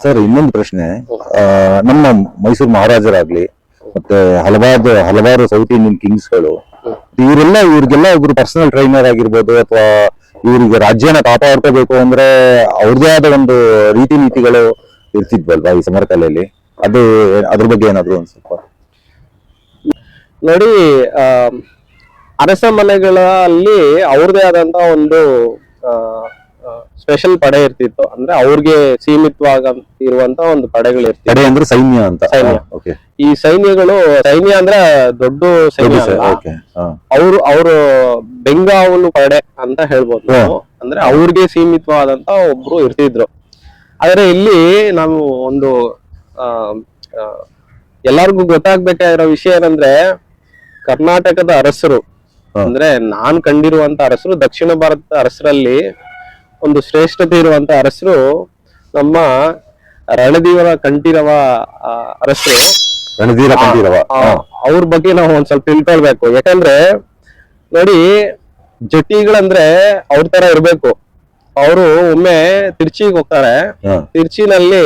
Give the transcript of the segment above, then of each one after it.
Sir, ಇನ್ನೊಂದು ಪ್ರಶ್ನೆ. ನಮ್ಮ ಮೈಸೂರು ಮಹಾರಾಜರಾಗ್ಲಿ ಮತ್ತೆ ಹಲವಾರು ಸೌತ್ ಇಂಡಿಯನ್ ಕಿಂಗ್ಸ್ಗಳು ಇವ್ರಿಗೆಲ್ಲ ಒಬ್ರು ಪರ್ಸನಲ್ ಟ್ರೈನರ್ ಆಗಿರ್ಬೋದು, ಅಥವಾ ಇವರಿಗೆ ರಾಜ್ಯನ ಕಾಪಾಡ್ಕೋಬೇಕು ಅಂದ್ರೆ ಅವ್ರದೇ ಆದ ಒಂದು ರೀತಿ ನೀತಿಗಳು ಇರ್ತಿದ್ವಲ್ವಾ ಈ ಸಮರ ಕಲೆಯಲ್ಲಿ? ಅದ್ರ ಬಗ್ಗೆ ಏನಾದ್ರು ಒಂದ್ ಸ್ವಲ್ಪ ನೋಡಿ. ಅರಸ ಮನೆಗಳಲ್ಲಿ ಅವ್ರದೇ ಆದಂತ ಒಂದು ಸ್ಪೆಷಲ್ ಪಡೆ ಇರ್ತಿತ್ತು. ಅಂದ್ರೆ ಅವ್ರಿಗೆ ಸೀಮಿತವಾಗ ಇರುವಂತ ಒಂದು ಪಡೆಗಳು ಇರ್ತಿತ್ತು. ಪಡೆ ಅಂದ್ರೆ ಸೈನ್ಯ ಅಂತ. ಸೈನ್ಯ. ಈ ಸೈನ್ಯ ಅಂದ್ರೆ ದೊಡ್ಡ ಸೈನ್ಯ. ಅವರು ಬೆಂಗಾವಲು ಪಡೆ ಅಂತ ಹೇಳ್ಬೋದು ನಾವು. ಅಂದ್ರೆ ಅವ್ರಿಗೆ ಸೀಮಿತವಾದಂತ ಒಬ್ರು ಇರ್ತಿದ್ರು. ಆದ್ರೆ ಇಲ್ಲಿ ನಾವು ಒಂದು ಎಲ್ಲರಿಗೂ ಗೊತ್ತಾಗ್ಬೇಕಾಗಿರೋ ವಿಷಯ ಏನಂದ್ರೆ, ಕರ್ನಾಟಕದ ಅರಸರು ಅಂದ್ರೆ ನಾನ್ ಕಂಡಿರುವಂತ ಅರಸರು, ದಕ್ಷಿಣ ಭಾರತದ ಅರಸರಲ್ಲಿ ಒಂದು ಶ್ರೇಷ್ಠತೆ ಇರುವಂತ ಅರಸರು ನಮ್ಮ ರಣಧೀರ ಕಂಠೀರವ ಅರಸರು. ಅವ್ರ ಬಗ್ಗೆ ನಾವು ಒಂದ್ ಸ್ವಲ್ಪ ತಿಳ್ಕೊಳ್ಬೇಕು. ಯಾಕಂದ್ರೆ ನೋಡಿ, ಜಟಿಗಳಂದ್ರೆ ಅವ್ರ ತರ ಇರ್ಬೇಕು. ಅವರು ಒಮ್ಮೆ ತಿರ್ಚಿಗೆ ಹೋಗ್ತಾರೆ. ತಿರ್ಚಿನಲ್ಲಿ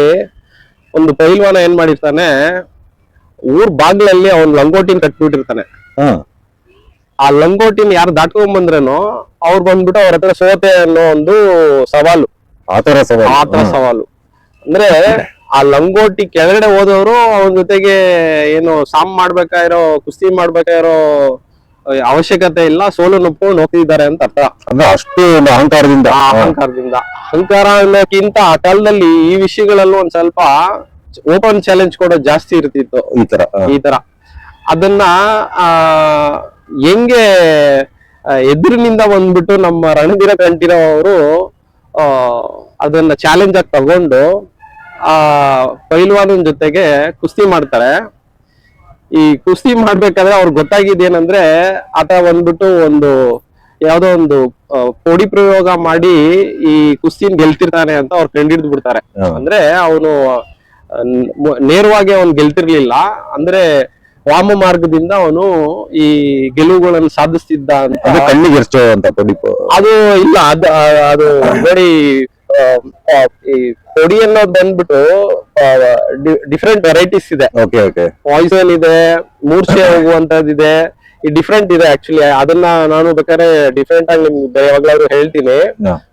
ಒಂದು ಪೈಲ್ವಾನ ಏನ್ ಮಾಡಿರ್ತಾನೆ, ಊರ್ ಬಾಗ್ಲಲ್ಲಿ ಅವ್ನ್ ಲಂಗೋಟಿನ ಕಟ್ಬಿಟ್ಟಿರ್ತಾನೆ. ಆ ಲಂಗೋಟಿನ ಯಾರು ದಾಟ್ಕೊಂಡ್ ಬಂದ್ರೇನೋ ಅವ್ರು ಬಂದ್ಬಿಟ್ಟು ಅವ್ರ ಹತ್ರ ಸೋತೆ ಅನ್ನೋ ಒಂದು ಸವಾಲು. ಆತರ ಸವಾಲು ಅಂದ್ರೆ ಆ ಲಂಗೋಟಿ ಕೆಳಗಡೆ ಹೋದವರು ಅವನ ಜೊತೆಗೆ ಏನು ಮಾಡ್ಬೇಕಾಗಿರೋ ಕುಸ್ತಿ ಮಾಡ್ಬೇಕಾಗಿರೋ ಅವಶ್ಯಕತೆ ಇಲ್ಲ, ಸೋಲು ನೊಪ್ಕೊಂಡು ಹೋಗ್ತಿದ್ದಾರೆ ಅಂತ ಅರ್ಥ. ಅಂದ್ರೆ ಅಷ್ಟು ಅಹಂಕಾರದಿಂದ ಅಹಂಕಾರ ಅನ್ನೋಕ್ಕಿಂತ ಆ ಕಾಲದಲ್ಲಿ ಈ ವಿಷಯಗಳಲ್ಲೂ ಒಂದ್ ಸ್ವಲ್ಪ ಓಪನ್ ಚಾಲೆಂಜ್ ಕೂಡ ಜಾಸ್ತಿ ಇರ್ತಿತ್ತು. ಈ ತರ ಅದನ್ನ ಹೆಂಗೆ ಎದುರಿನಿಂದ ಬಂದ್ಬಿಟ್ಟು ನಮ್ಮ ರಣಧೀರ ಕಂಠೀರವ ಅವರು ಅದನ್ನ ಚಾಲೆಂಜ್ ಆಗಿ ತಗೊಂಡು ಆ ಪೈಲ್ವಾನನ್ ಜೊತೆಗೆ ಕುಸ್ತಿ ಮಾಡ್ತಾರೆ. ಈ ಕುಸ್ತಿ ಮಾಡ್ಬೇಕಾದ್ರೆ ಅವ್ರಿಗೆ ಗೊತ್ತಾಗಿದ್ದೇನಂದ್ರೆ, ಆತ ಬಂದ್ಬಿಟ್ಟು ಯಾವ್ದೋ ಒಂದು ಪೊಡಿ ಪ್ರಯೋಗ ಮಾಡಿ ಈ ಕುಸ್ತಿನ ಗೆಲ್ತಿರ್ತಾನೆ ಅಂತ ಅವ್ರು ಕಂಡಿಡ್ದು ಬಿಡ್ತಾರೆ. ಅಂದ್ರೆ ಅವನು ನೇರವಾಗಿ ಅವನು ಗೆಲ್ತಿರ್ಲಿಲ್ಲ, ಅಂದ್ರೆ ವಾಮ ಮಾರ್ಗದಿಂದ ಅವನು ಈ ಗೆಲುವುಗಳನ್ನು ಸಾಧಿಸ್ತಿದ್ದ ಅಂತ. ಅದು ಇಲ್ಲ, ಅದು ನೋಡಿ, ಈ ಪೊಡಿ ಅನ್ನೋದು ಬಂದ್ಬಿಟ್ಟು ಡಿಫ್ರೆಂಟ್ ವೆರೈಟೀಸ್ ಇದೆ. ಪಾಯ್ಸನ್ ಇದೆ, ಮೂರ್ಛೆ ಹೋಗುವಂತದ್ದಿದೆ, ಈ ಡಿಫ್ರೆಂಟ್ ಇದೆ ಆಕ್ಚುಲಿ. ಅದನ್ನ ನಾನು ಬೇಕಾದ್ರೆ ಡಿಫ್ರೆಂಟ್ ಆಗಿ ನಿಮ್ಗೆ ಯಾವಾಗ್ಲಾದ್ರು ಹೇಳ್ತೀನಿ.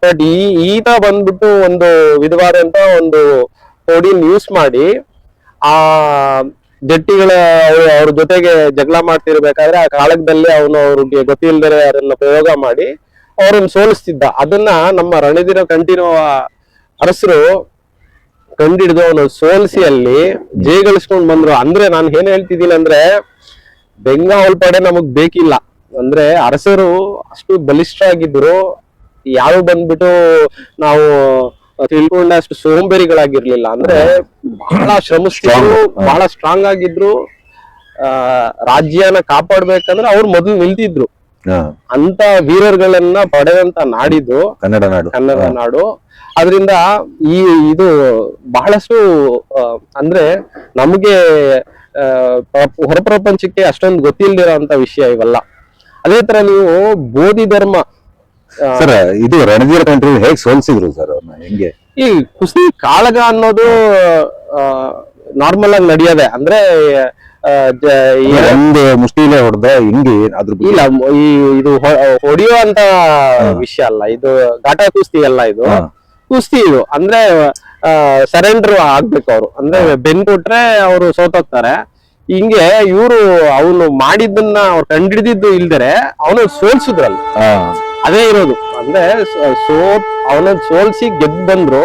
ಬಟ್ ಈತ ಬಂದ್ಬಿಟ್ಟು ಒಂದು ವಿಧವಾದಂತ ಒಂದು ಪೊಡಿನ ಯೂಸ್ ಮಾಡಿ ಆ ಜಟ್ಟಿಗಳ ಅವ್ರ ಜೊತೆಗೆ ಜಗಳ ಮಾಡ್ತಿರ್ಬೇಕಾದ್ರೆ ಆ ಕಾಲದಲ್ಲಿ ಅವನು ಅವ್ರಿಗೆ ಗೊತ್ತಿಲ್ಲದೆ ಅದನ್ನ ಪ್ರಯೋಗ ಮಾಡಿ ಅವ್ರನ್ನ ಸೋಲಿಸ್ತಿದ್ದ. ಅದನ್ನ ನಮ್ಮ ರಣಧೀರ ಕಂಠೀರವ ಅರಸರು ಕಂಡಿಡಿದು ಅವನು ಸೋಲಿಸಿ ಅಲ್ಲಿ ಜಯಗಳಿಸ್ಕೊಂಡ್ ಬಂದ್ರು. ಅಂದ್ರೆ ನಾನು ಏನ್ ಹೇಳ್ತಿದ್ದೀನಿ ಅಂದ್ರೆ, ಬೆಂಗಾವಲ್ ಪಡೆ ನಮಗ್ ಬೇಕಿಲ್ಲ. ಅಂದ್ರೆ ಅರಸರು ಅಷ್ಟು ಬಲಿಷ್ಠ ಆಗಿದ್ರು. ಯಾವ ಬಂದ್ಬಿಟ್ಟು ನಾವು ತಿಳ್ಕೊಂಡ ಅಷ್ಟು ಸೋಂಬೇರಿಗಳಾಗಿರ್ಲಿಲ್ಲ. ಅಂದ್ರೆ ಬಹಳ ಶ್ರಮಿಸ್ತಿದ್ರು, ಬಹಳ ಸ್ಟ್ರಾಂಗ್ ಆಗಿದ್ರು. ರಾಜ್ಯನ ಕಾಪಾಡ್ಬೇಕಂದ್ರೆ ಅವ್ರು ಮೊದಲು ನಿಲ್ತಿದ್ರು. ಅಂತ ವೀರರುಗಳನ್ನ ಪಡೆದಂತ ನಾಡಿದು ಕನ್ನಡ ನಾಡು. ಅದರಿಂದ ಇದು ಬಹಳಷ್ಟು ಅಂದ್ರೆ ನಮಗೆ ಹೊರ ಪ್ರಪಂಚಕ್ಕೆ ಅಷ್ಟೊಂದು ಗೊತ್ತಿಲ್ದಿರೋಂತ ವಿಷಯ ಇವೆಲ್ಲ. ಅದೇ ತರ ನೀವು ಬೋಧಿ ಧರ್ಮ ಸರ್, ಇದು ರಣಧೀರ ಕಂಠೀರವ ಹೇಗೆ ಸೋಲ್ಸಿದ್ರು ಸರ್ ಅವ್ರನ್ನ? ಹೆಂಗೆ ಈ ಕುಸ್ತಿ ಕಾಳಗ ಅನ್ನೋದು ನಾರ್ಮಲ್ ಆಗಿ ನಡೆಯೋದೆ. ಅಂದ್ರೆ ಒಂದು ಮುಷ್ಟಿಲೇ ಹೊಡೆದ ಹಿಂಗೆ ಇಲ್ಲ, ಇದು ಹೊಡೆಯೋ ಅಂತ ವಿಷಯ ಅಲ್ಲ. ಇದು ಘಾಟ ಕುಸ್ತಿ ಅಲ್ಲ, ಇದು ಕುಸ್ತಿ. ಇದು ಅಂದ್ರೆ ಸರೆಂಡರ್ ಆಗ್ಬೇಕು ಅವ್ರು. ಅಂದ್ರೆ ಬೆನ್ ಕೊಟ್ರೆ ಅವರು ಸೋತೋಗ್ತಾರೆ. ಹಿಂಗೆ ಇವರು ಅವನು ಮಾಡಿದ್ದನ್ನ ಅವ್ರು ಕಂಡಿಡಿದಿದ್ದು ಇಲ್ದರೆ ಅವನು ಸೋಲ್ಸಿದ್ರಲ್ಲ, ಅದೇ ಇರೋದು. ಅಂದ್ರೆ ಅವನ ಸೋಲ್ಸಿ ಗೆದ್ದು ಬಂದ್ರು.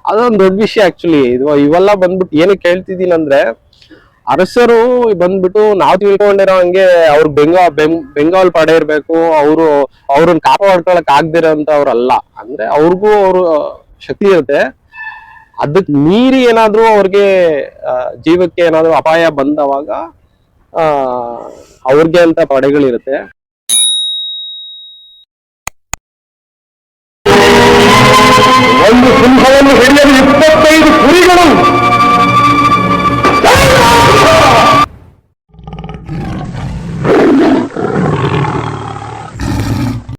ಅದೊಂದು ದೊಡ್ಡ ವಿಷಯ ಆಕ್ಚುಲಿ. ಇವೆಲ್ಲ ಬಂದ್ಬಿಟ್ಟು ಏನಕ್ಕೆ ಹೇಳ್ತಿದ್ದೀನಿ ಅಂದ್ರೆ, ಅರಸರು ಬಂದ್ಬಿಟ್ಟು ನಾವು ತಿಳ್ಕೊಂಡಿರೋ ಹಂಗೆ ಅವ್ರ ಬೆಂಗಾವಲ್ ಪಡೆ ಇರ್ಬೇಕು, ಅವ್ರನ್ನ ಕಾಪಾಡ್ಕೊಳಕ್ ಆಗ್ದಿರೋಂತ ಅವ್ರಲ್ಲ. ಅಂದ್ರೆ ಅವ್ರಿಗೂ ಶಕ್ತಿ ಇರುತ್ತೆ. ಅದಕ್ ಮೀರಿ ಏನಾದ್ರೂ ಅವ್ರಿಗೆ ಜೀವಕ್ಕೆ ಏನಾದ್ರೂ ಅಪಾಯ ಬಂದವಾಗ ಅವ್ರಿಗೆ ಅಂತ ಪಡೆಗಳಿರುತ್ತೆ. ಒಂದು ಸಿಂಹವನ್ನು ಹಿಡಿಯಲು 25 ಕುರಿಗಳು